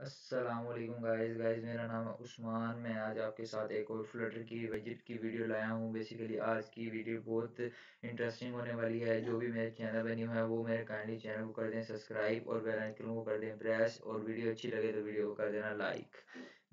अस्सलामुअलैकुम गाइस मेरा नाम है उस्मान। मैं आज आपके साथ एक और फ्लटर की विजिट की वीडियो लाया हूँ। बेसिकली आज की वीडियो बहुत इंटरेस्टिंग होने वाली है। जो भी मेरे चैनल पर न्यू है वो मेरे काइंडली चैनल को कर दें सब्सक्राइब और बेल आइकन को कर दें प्रेस, और वीडियो अच्छी लगे तो वीडियो को कर देना लाइक।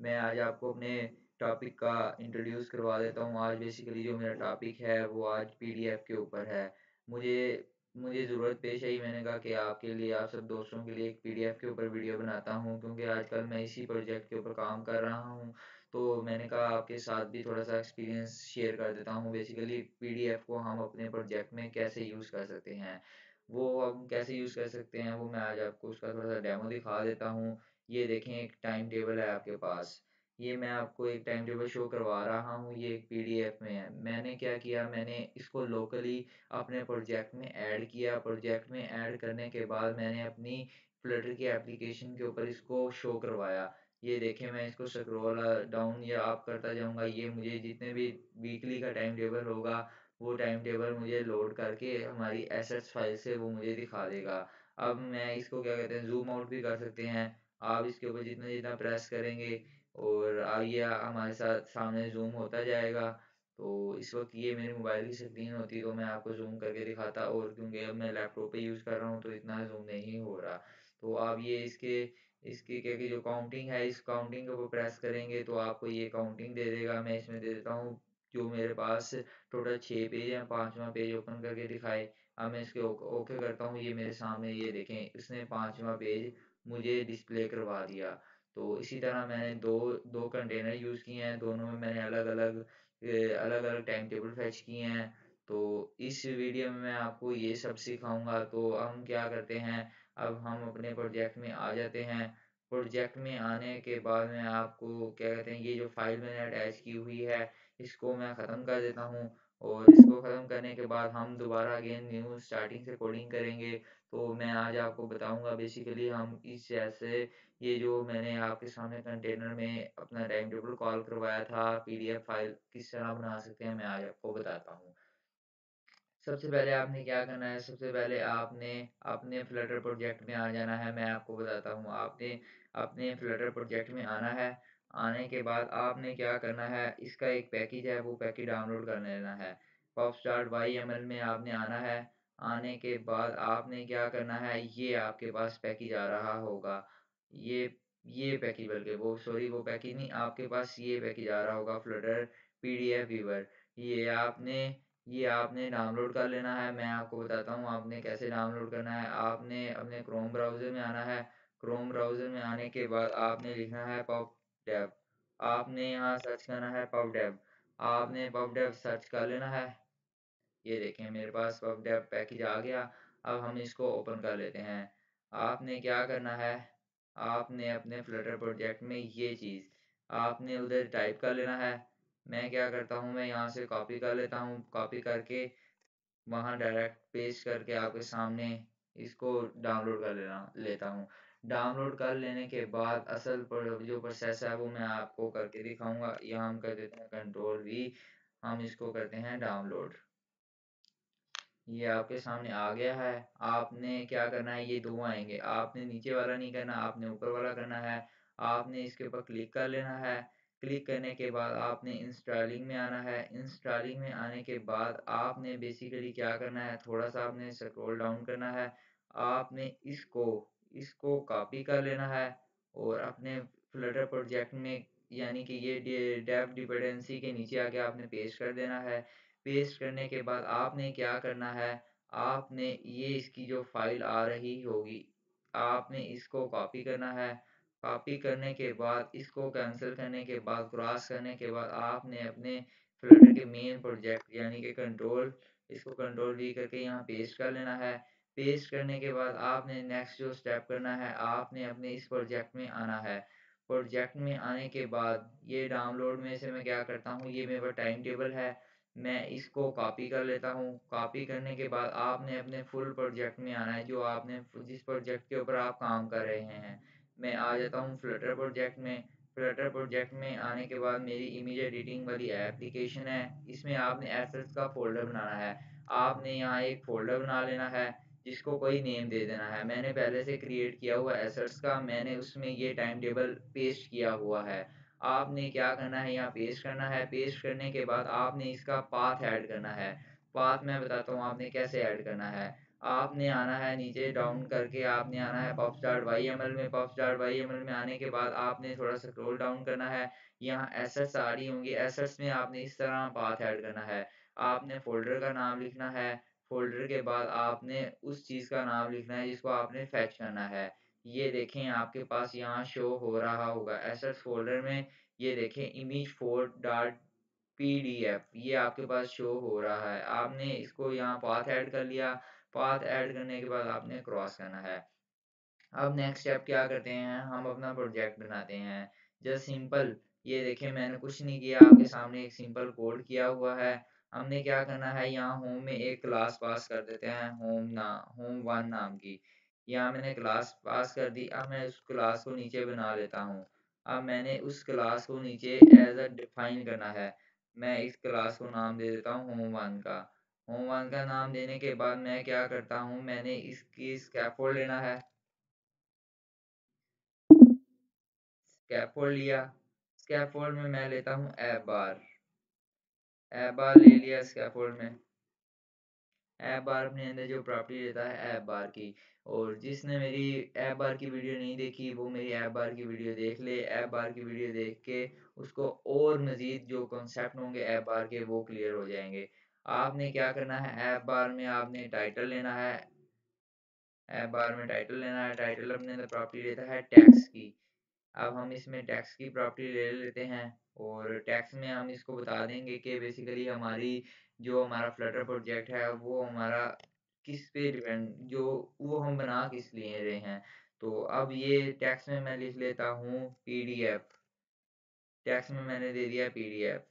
मैं आज आपको अपने टॉपिक का इंट्रोड्यूस करवा देता हूँ। आज बेसिकली जो मेरा टॉपिक है वो आज पीडीएफ के ऊपर है। मुझे मुझे ज़रूरत पेश आई, मैंने कहा कि आपके लिए, आप सब दोस्तों के लिए एक पीडीएफ के ऊपर वीडियो बनाता हूं, क्योंकि आजकल मैं इसी प्रोजेक्ट के ऊपर काम कर रहा हूं। तो मैंने कहा आपके साथ भी थोड़ा सा एक्सपीरियंस शेयर कर देता हूं। बेसिकली पीडीएफ को हम अपने प्रोजेक्ट में कैसे यूज़ कर सकते हैं, वो हम कैसे यूज़ कर सकते हैं वो मैं आज आपको उसका थोड़ा सा डेमो दिखा देता हूँ। ये देखें, एक टाइम टेबल है आपके पास। ये मैं आपको एक टाइम टेबल शो करवा रहा हूँ, ये एक पीडीएफ में है। मैंने क्या किया, मैंने इसको लोकली अपने प्रोजेक्ट में ऐड किया। प्रोजेक्ट में ऐड करने के बाद मैंने अपनी फ्लटर की एप्लीकेशन के ऊपर इसको शो करवाया। ये देखें, मैं इसको स्क्रॉल डाउन या अप करता जाऊंगा, ये मुझे जितने भी वीकली का टाइम टेबल होगा वो टाइम टेबल मुझे लोड करके हमारी एसेट्स फाइल से वो मुझे दिखा देगा। अब मैं इसको क्या कहते हैं, जूम आउट भी कर सकते हैं। आप इसके ऊपर जितना जितना प्रेस करेंगे और ये हमारे साथ सामने जूम होता जाएगा। तो इस वक्त ये मेरे मोबाइल की स्क्रीन होती तो मैं आपको जूम करके दिखाता, और क्योंकि अब मैं लैपटॉप पे यूज़ कर रहा हूँ तो इतना जूम नहीं हो रहा। तो आप ये इसके इसकी क्या कि जो काउंटिंग है, इस काउंटिंग के ऊपर प्रेस करेंगे तो आपको ये काउंटिंग दे देगा। मैं इसमें दे देता हूँ जो मेरे पास टोटल 6 पेज हैं, पाँचवा पेज ओपन करके दिखाए। अब मैं इसके ओके करता हूँ, ये मेरे सामने, ये देखें, इसने पाँचवा पेज मुझे डिस्प्ले करवा दिया। तो इसी तरह मैंने दो दो कंटेनर यूज़ किए हैं, दोनों में मैंने अलग अलग टाइम टेबल फैच किए हैं। तो इस वीडियो में मैं आपको ये सब सिखाऊंगा। तो हम क्या करते हैं, अब हम अपने प्रोजेक्ट में आ जाते हैं। प्रोजेक्ट में आने के बाद मैं आपको क्या कहते हैं, ये जो फाइल मैंने अटैच की हुई है इसको मैं ख़त्म कर देता हूँ। और इसको ख़त्म करने के बाद हम दोबारा अगेन न्यू स्टार्टिंग से कोडिंग करेंगे। तो मैं आज आपको बताऊंगा बेसिकली हम इस जैसे, ये जो मैंने आपके सामने कंटेनर में अपना टाइम टेबल कॉल करवाया था, पीडीएफ फाइल किस तरह बना सकते हैं मैं आज आपको बताता हूँ। सबसे पहले आपने क्या करना है, सबसे पहले आपने अपने फ्लटर प्रोजेक्ट में आ जाना है। मैं आपको बताता हूँ, आपने अपने फ्लटर प्रोजेक्ट में आना है। आने के बाद आपने क्या करना है, इसका एक पैकेज है वो पैकेज डाउनलोड कर लेना है। पॉप स्टार्ट YML में आपने आना है। आने के बाद आपने क्या करना है, ये आपके पास पैकेज आ रहा होगा, ये ये पैकेज, बल्कि वो सॉरी वो पैकेज नहीं, आपके पास ये पैकेज आ रहा होगा, फ्लटर पीडीएफ व्यूअर। ये आपने ये आपने डाउनलोड कर लेना है। मैं आपको बताता हूँ आपने कैसे डाउनलोड करना है। आपने अपने क्रोम ब्राउज़र में आना है। क्रोम ब्राउज़र में आने के बाद आपने लिखना है पब डेव। आपने यहाँ सर्च करना है पब डेव। आपने पब डेव सर्च कर लेना है। ये देखें, मेरे पास पब डेव पैकेज आ गया। अब हम इसको ओपन कर लेते हैं। आपने क्या करना है, आपने अपने फ्लटर प्रोजेक्ट में ये चीज़ आपने उधर टाइप कर लेना है। मैं क्या करता हूँ, मैं यहाँ से कॉपी कर लेता हूँ, कॉपी करके वहाँ डायरेक्ट पेस्ट करके आपके सामने इसको डाउनलोड कर लेना लेता हूँ। डाउनलोड कर लेने के बाद असल पर जो प्रोसेस है वो मैं आपको करके दिखाऊंगा। यहाँ हम कर देते हैं कंट्रोल V, हम इसको करते हैं डाउनलोड। ये आपके सामने आ गया है। आपने क्या करना है, ये दो आएंगे, आपने नीचे वाला नहीं करना, आपने ऊपर वाला करना है। आपने इसके ऊपर क्लिक कर लेना है। क्लिक करने के बाद आपने इंस्टॉलिंग में आना है। इंस्टॉलिंग में आने के बाद आपने बेसिकली क्या करना है, थोड़ा सा आपने स्क्रॉल डाउन करना है। आपने इसको इसको कॉपी कर लेना है और अपने फ्लटर प्रोजेक्ट में, यानी कि ये डेव डिपेंडेंसी के नीचे आके आपने पेस्ट कर देना है। पेस्ट करने के बाद आपने क्या करना है, आपने ये इसकी जो फाइल आ रही होगी आपने इसको कॉपी करना है। कॉपी करने के बाद इसको कैंसिल करने के बाद क्रॉस करने के बाद आपने अपने फ्लटर के मेन प्रोजेक्ट यानी कि कंट्रोल, इसको कंट्रोल V करके यहाँ पेस्ट कर लेना है। पेस्ट करने के बाद आपने नेक्स्ट जो स्टेप करना है, आपने अपने इस प्रोजेक्ट में आना है। प्रोजेक्ट में आने के बाद ये डाउनलोड में से मैं क्या करता हूँ, ये मेरा टाइम टेबल है, मैं इसको कॉपी कर लेता हूँ। कॉपी करने के बाद आपने अपने फुल प्रोजेक्ट में आना है, जो आपने जिस प्रोजेक्ट के ऊपर आप काम कर रहे हैं। मैं आ जाता हूँ फ्लटर प्रोजेक्ट में। फ्लटर प्रोजेक्ट में आने के बाद मेरी इमेज एडिटिंग वाली एप्लीकेशन है, इसमें आपने एसेट्स का फोल्डर बनाना है। आपने यहाँ एक फ़ोल्डर बना लेना है। जिसको कोई नेम दे देना है। मैंने पहले से क्रिएट किया हुआ एसेट्स का मैंने उसमें ये टाइम टेबल पेस्ट किया हुआ है। आपने क्या करना है, यहाँ पेस्ट करना है। पेस्ट करने के बाद आपने इसका पाथ ऐड करना है। पाथ मैं बताता हूँ आपने कैसे ऐड करना है। आपने आना है नीचे डाउन करके, आपने आना है pub.yml में। pub.yml में आने के बाद आपने थोड़ा सा स्क्रॉल डाउन करना है। यहाँ एसेट्स आ रही होंगी, एसेट्स में आपने इस तरह पाथ ऐड करना है। आपने फोल्डर का नाम लिखना है। फोल्डर के बाद आपने उस चीज़ का नाम लिखना है जिसको आपने फैच करना है। ये देखें आपके पास यहाँ शो हो रहा होगा एसेट्स फोल्डर में। ये देखें image4.pdf ये आपके पास शो हो रहा है। आपने इसको यहाँ पाथ ऐड कर लिया। पाथ ऐड करने के बाद आपने क्रॉस करना है। अब नेक्स्ट स्टेप क्या करते हैं, हम अपना प्रोजेक्ट बनाते हैं। जस्ट सिंपल, ये देखिए मैंने कुछ नहीं किया, आपके सामने एक सिंपल कोड किया हुआ है। हमने क्या करना है, यहाँ होम में एक क्लास पास कर देते हैं, होम वन नाम की। यहाँ मैंने क्लास पास कर दी। अब मैं उस क्लास को नीचे बना लेता हूँ। अब मैंने उस क्लास को नीचे एज अ डिफाइन करना है। मैं इस क्लास को नाम दे देता हूँ होम वन का। होम वन का नाम देने के बाद मैं क्या करता हूँ, मैंने इसकी स्कैफोल्ड लेना है। स्कैफोल्ड लिया। स्कैफोल्ड में मैं लेता हूँ ऐप बार। ऐप बार ले लिया स्कैफोल्ड में। ऐप बार अपने अंदर जो प्रॉपर्टी लेता है ऐप बार की। और जिसने मेरी ऐप बार की वीडियो नहीं देखी वो मेरी ऐप बार की वीडियो देख ले। ऐप बार की वीडियो देख के उसको और मज़ीद जो कॉन्सेप्ट होंगे ऐप बार के वो क्लियर हो जाएंगे। आपने क्या करना है, ऐप बार में आपने टाइटल लेना है। ऐप बार में टाइटल लेना है। टाइटल अपने अंदर प्रॉपर्टी लेता है टैक्स की। अब हम इसमें टैक्स की प्रॉपर्टी ले लेते हैं। और टैक्स में हम इसको बता देंगे कि बेसिकली हमारी जो हमारा फ्लटर प्रोजेक्ट है वो हमारा किस पे डिपेंड, जो वो हम बना किस लिए रहे हैं। तो अब ये टैक्स में मैं लिख लेता हूँ पीडीएफ। टैक्स में मैंने दे दिया पीडीएफ।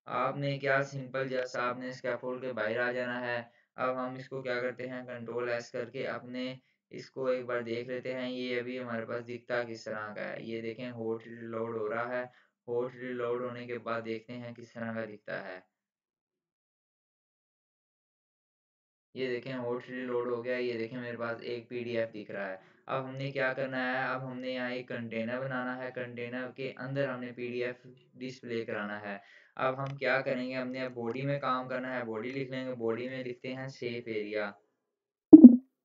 आपने क्या सिंपल जैसा आपने स्कैफोल्ड के बाहर आ जाना है। अब हम इसको क्या करते हैं, कंट्रोल एस करके अपने इसको एक बार देख लेते हैं ये अभी हमारे पास दिखता किस तरह का है। ये देखें होट रिलोड हो रहा है। होट रिलोड होने के बाद देखते हैं किस तरह का दिखता है। ये देखें होट रिलोड हो गया। ये देखें मेरे पास एक पीडीएफ दिख रहा है। अब हमने क्या करना है, अब हमने यहाँ एक कंटेनर बनाना है। कंटेनर के अंदर हमने पीडीएफ डिस्प्ले कराना है। अब हम क्या करेंगे, हमने अब बॉडी में काम करना है। बॉडी लिख लेंगे। बॉडी में लिखते हैं सेफ एरिया।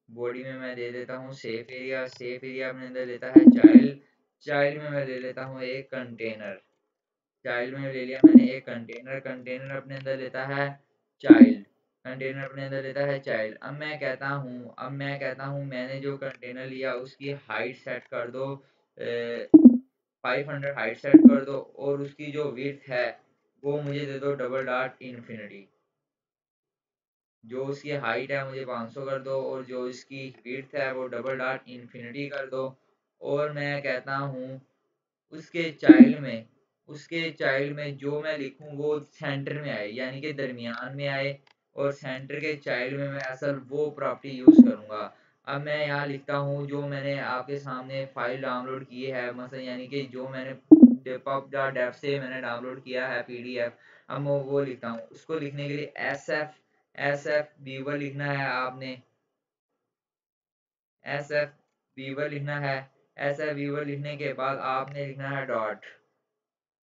बॉडी में मैं दे देता हूँ सेफ एरिया। सेफ एरिया अपने अंदर लेता है चाइल्ड। चाइल्ड में मैं ले लेता हूँ एक कंटेनर। चाइल्ड में ले लिया मैंने एक कंटेनर। कंटेनर अपने अंदर लेता है चाइल्ड। कंटेनर अपने अंदर लेता है चाइल्ड। अब मैं कहता हूँ मैंने जो कंटेनर लिया उसकी हाइट सेट कर दो 500 हाइट सेट कर दो। और उसकी जो विड्थ है वो मुझे दे दो डबल डॉट इन्फिनिटी। जो उसकी हाइट है मुझे 500 कर दो और जो इसकी विड्थ है वो डबल डॉट इन्फिनिटी कर दो। और मैं कहता हूँ उसके चाइल्ड में उसके चाइल्ड में जो मैं लिखूं वो सेंटर में आए, यानी कि दरमियान में आए। और सेंटर के चाइल्ड में मैं असल वो प्रॉपर्टी यूज़ करूँगा। अब मैं यहाँ लिखता हूँ जो मैंने आपके सामने फाइल डाउनलोड की है, मतलब यानी कि जो मैंने pub.dev से मैंने डाउनलोड किया है पीडीएफ। अब मैं वो लिखता हूँ। उसको लिखने के लिए एस एफ वीवर लिखना है। आपने एस एफ वीवर लिखना है। एस एफ वीवर लिखने के बाद आपने लिखना है डॉट।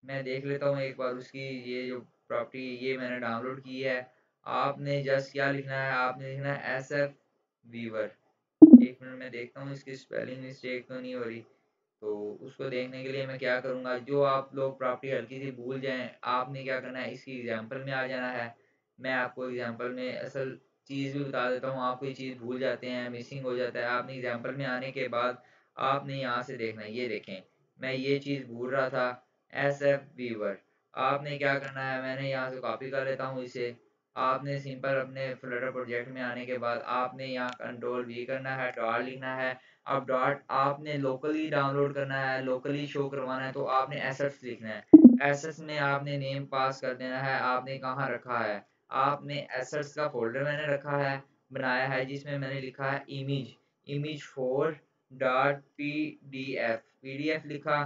मैं देख लेता हूँ एक बार उसकी ये जो प्रॉपर्टी ये मैंने डाउनलोड की है। आपने जस्ट क्या लिखना है, आपने लिखना है एस एफ वीवर। एक मिनट में देखता हूँ इसकी स्पेलिंग मिस्टेक तो नहीं हो रही। तो उसको देखने के लिए मैं क्या करूँगा, जो आप लोग प्रॉपर्टी हल्की सी भूल जाएं आपने क्या करना है, इसकी एग्जांपल में आ जाना है। मैं आपको एग्जांपल में असल चीज़ भी बता देता हूँ। आप कोई चीज़ भूल जाते हैं, मिसिंग हो जाता है। आपने एग्जांपल में आने के बाद आपने यहाँ से देखना है। ये देखें मैं ये चीज़ भूल रहा था, एस एफ वीवर। आपने क्या करना है, मैंने यहाँ से कॉपी कर लेता हूँ इसे। आपने सिंपल अपने फ्लटर प्रोजेक्ट में आने के बाद आपने यहाँ कंट्रोल वी करना है, डॉट लिखना है। अब डॉट आपने लोकली डाउनलोड करना है, लोकली शो करवाना है तो आपने एसेट्स लिखना है। एसेट्स में आपने नेम पास कर देना है। आपने कहाँ रखा है, आपने एसेट्स का फोल्डर मैंने रखा है, बनाया है, जिसमें मैंने लिखा है image4.pdf लिखा।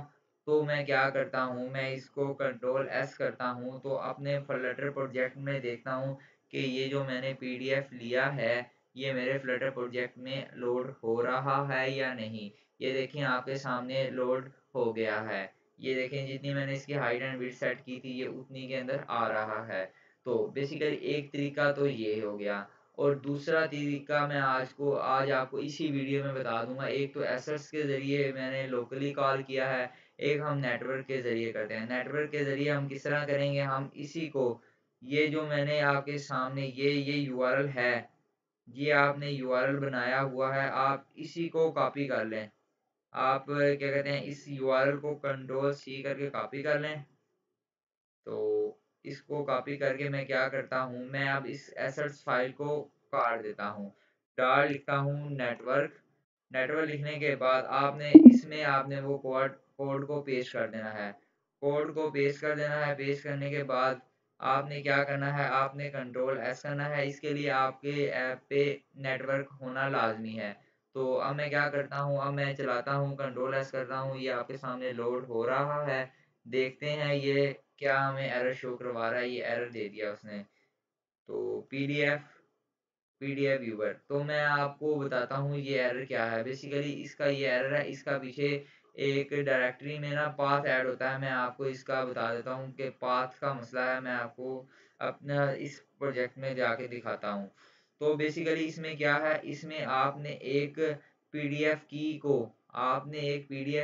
तो मैं क्या करता हूँ, मैं इसको कंट्रोल एस करता हूँ तो अपने फ्लटर प्रोजेक्ट में देखता हूँ कि ये जो मैंने पीडीएफ लिया है ये मेरे फ्लटर प्रोजेक्ट में लोड हो रहा है या नहीं। ये देखें आपके सामने लोड हो गया है। ये देखें जितनी मैंने इसकी हाइट एंड विड्थ सेट की थी ये उतनी के अंदर आ रहा है। तो बेसिकली एक तरीका तो ये हो गया, और दूसरा तरीका मैं आज आपको इसी वीडियो में बता दूंगा। एक तो एसएस के ज़रिए मैंने लोकली कॉल किया है, एक हम नेटवर्क के ज़रिए करते हैं। नेटवर्क के ज़रिए हम किस तरह करेंगे, हम इसी को, ये जो मैंने आपके सामने ये यूआरएल है, ये आपने यूआरएल बनाया हुआ है, आप इसी को कॉपी कर लें। आप क्या कहते हैं, इस यूआरएल को कंट्रोल सी करके कॉपी कर लें। तो इसको कॉपी करके मैं क्या करता हूँ, मैं अब इस एसेट्स फाइल को काट देता हूँ। डाल लिखता हूँ नेटवर्क। नेटवर्क लिखने के बाद आपने वो कोड को पेस्ट कर देना है। कोड को पेस्ट कर देना है। पेस्ट करने के बाद आपने क्या करना है, आपने कंट्रोल एस करना है। इसके लिए आपके ऐप पे नेटवर्क होना लाजमी है। तो अब मैं क्या करता हूँ, अब मैं चलाता हूँ, कंट्रोल एस करता हूँ, ये आपके सामने लोड हो रहा है। देखते हैं ये क्या हमें एरर शो करवा रहा है। ये एरर दे दिया उसने। तो पीडीएफ व्यूवर, तो मैं आपको बताता हूँ ये एरर क्या है। बेसिकली इसका ये एरर है, इसका पीछे एक डायरेक्टरी में ना पाथ ऐड होता है। मैं आपको इसका बता देता हूँ कि पाथ का मसला है। मैं आपको अपना इस प्रोजेक्ट में जाके दिखाता हूँ। तो बेसिकली इसमें क्या है, इसमें आपने एक पीडीएफ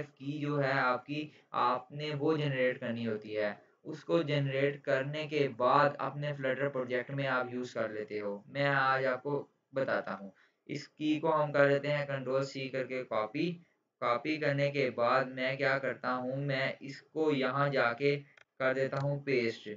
की जो है आपकी, आपने वो जनरेट करनी होती है। उसको जनरेट करने के बाद अपने फ्लटर प्रोजेक्ट में आप यूज़ कर लेते हो। मैं आज आपको बताता हूँ। इस की को हम कर लेते हैं कंट्रोल सी करके कॉपी। कॉपी करने के बाद मैं क्या करता हूँ, मैं इसको यहाँ जाके कर देता हूँ पेस्ट।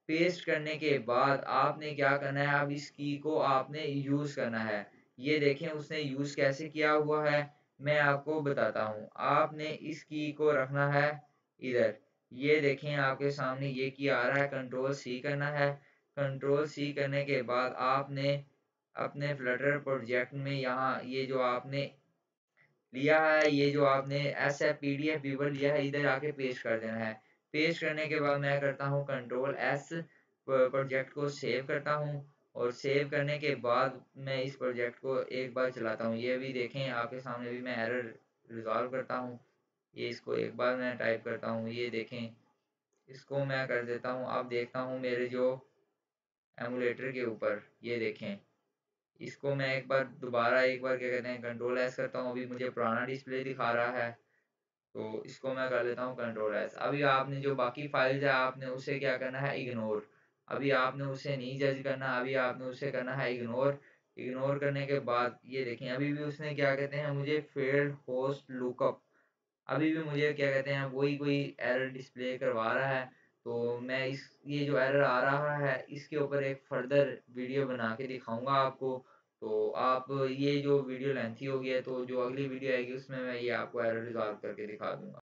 पेस्ट करने के बाद आपने क्या करना है, अब इस की को आपने यूज़ करना है। ये देखें उसने यूज़ कैसे किया हुआ है, मैं आपको बताता हूँ। आपने इस की को रखना है इधर। ये देखें आपके सामने ये की आ रहा है, कंट्रोल सी करना है। कंट्रोल सी करने के बाद आपने अपने फ्लटर प्रोजेक्ट में यहाँ ये जो आपने लिया है, ये जो आपने ऐसा पीडीएफ व्यूवर लिया है, इधर आके पेस्ट कर देना है। पेस्ट करने के बाद मैं करता हूँ कंट्रोल एस, प्रोजेक्ट को सेव करता हूँ। और सेव करने के बाद मैं इस प्रोजेक्ट को एक बार चलाता हूँ। ये भी देखें आपके सामने भी मैं एरर रिजॉल्व करता हूँ। ये इसको एक बार मैं टाइप करता हूँ, ये देखें इसको मैं कर देता हूँ। अब देखता हूँ मेरे जो एमुलेटर के ऊपर, ये देखें इसको मैं एक बार क्या कहते हैं कंट्रोल एस करता हूँ। अभी मुझे पुराना डिस्प्ले दिखा रहा है, तो इसको मैं कर लेता हूँ कंट्रोल एस। अभी आपने जो बाकी फाइल्स है आपने उसे क्या करना है, इग्नोर। अभी आपने उसे नहीं जज करना, अभी आपने उसे करना है इग्नोर। इग्नोर करने के बाद ये देखें अभी भी उसने क्या कहते हैं मुझे फेल्ड होस्ट लुकअप, अभी भी मुझे क्या कहते हैं वही कोई एरर डिस्प्ले करवा रहा है। तो मैं इस ये जो एरर आ रहा है इसके ऊपर एक फर्दर वीडियो बना के दिखाऊंगा आपको। तो आप, ये जो वीडियो लेंथी हो गई है, तो जो अगली वीडियो आएगी उसमें मैं ये आपको एरर रिजॉल्व करके दिखा दूंगा।